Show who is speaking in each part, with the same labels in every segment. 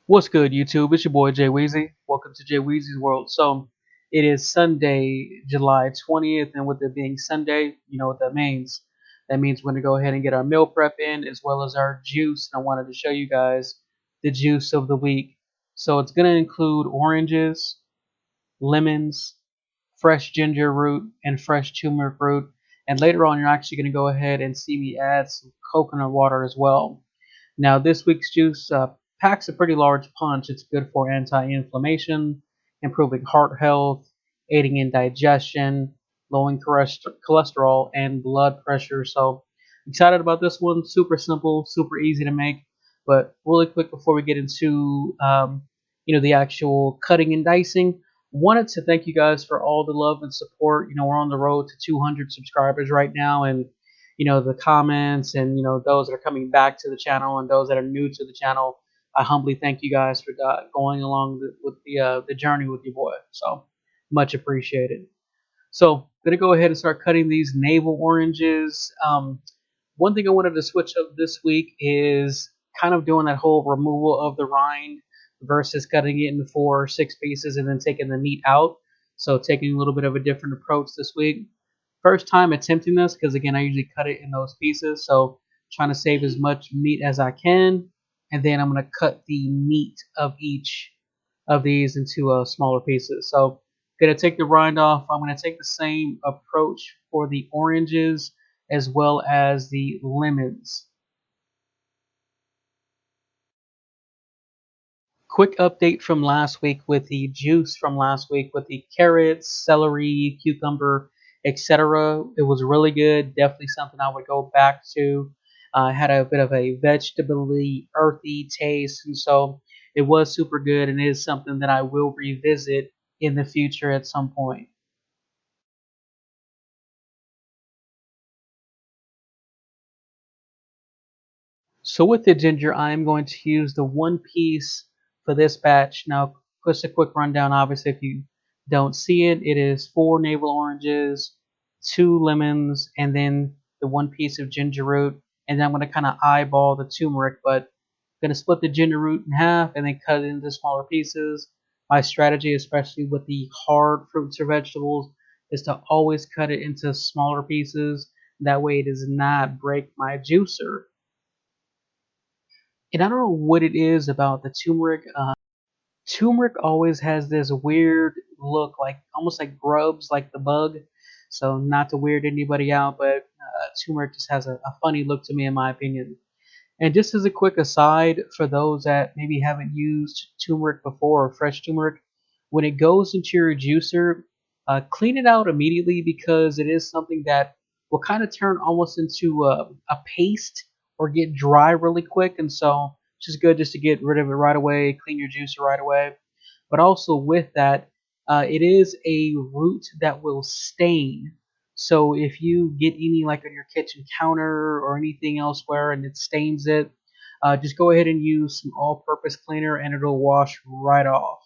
Speaker 1: What's good, YouTube? It's your boy Jay Weezy. Welcome to Jay Weezy's World. So, it is Sunday, July 20th, and with it being Sunday, you know what that means. That means we're going to go ahead and get our meal prep in as well as our juice. And I wanted to show you guys the juice of the week. So, it's going to include oranges, lemons, fresh ginger root, and fresh turmeric root. And later on, you're actually going to go ahead and see me add some coconut water as well. Now, this week's juice packs a pretty large punch. It's good for anti-inflammation, improving heart health, aiding in digestion, lowering cholesterol, and blood pressure. So, excited about this one. Super simple, super easy to make. But really quick before we get into the actual cutting and dicing, wanted to thank you guys for all the love and support. We're on the road to 200 subscribers right now, and the comments and those that are coming back to the channel and those that are new to the channel. I humbly thank you guys for going along with the journey with your boy. So much appreciated. So gonna go ahead and start cutting these navel oranges. One thing I wanted to switch up this week is kind of doing that whole removal of the rind versus cutting it into 4 or 6 pieces and then taking the meat out. So taking a little bit of a different approach this week. First time attempting this because again I usually cut it in those pieces, so trying to save as much meat as I can, and then I'm going to cut the meat of each of these into smaller pieces. So going to take the rind off. I'm going to take the same approach for the oranges as well as the lemons. Quick update from last week with the juice from last week with the carrots, celery, cucumber, etc. It was really good. Definitely something I would go back to. Had a bit of a vegetably earthy taste, and so it was super good, and it is something that I will revisit in the future at some point. So with the ginger, I am going to use the one piece for this batch. Now, just a quick rundown, obviously, if you don't see it, it is 4 navel oranges, 2 lemons, and then the one piece of ginger root. And then I'm going to kind of eyeball the turmeric, but I'm going to split the ginger root in half and then cut it into smaller pieces. My strategy, especially with the hard fruits or vegetables, is to always cut it into smaller pieces. That way it does not break my juicer. And I don't know what it is about the turmeric. Turmeric always has this weird look, like almost like grubs, like the bug. So not to weird anybody out, but turmeric just has a funny look to me, in my opinion. And just as a quick aside, for those that maybe haven't used turmeric before or fresh turmeric, when it goes into your juicer, clean it out immediately because it is something that will kind of turn almost into a paste or get dry really quick. And so it's just good just to get rid of it right away, clean your juicer right away. But also with that, it is a root that will stain. So if you get any like on your kitchen counter or anything elsewhere and it stains it, just go ahead and use some all-purpose cleaner and it'll wash right off.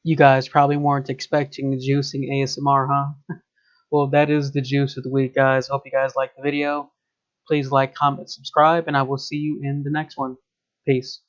Speaker 1: You guys probably weren't expecting the juicing ASMR, huh? Well, that is the juice of the week, guys. Hope you guys liked the video. Please like, comment, subscribe, and I will see you in the next one. Peace.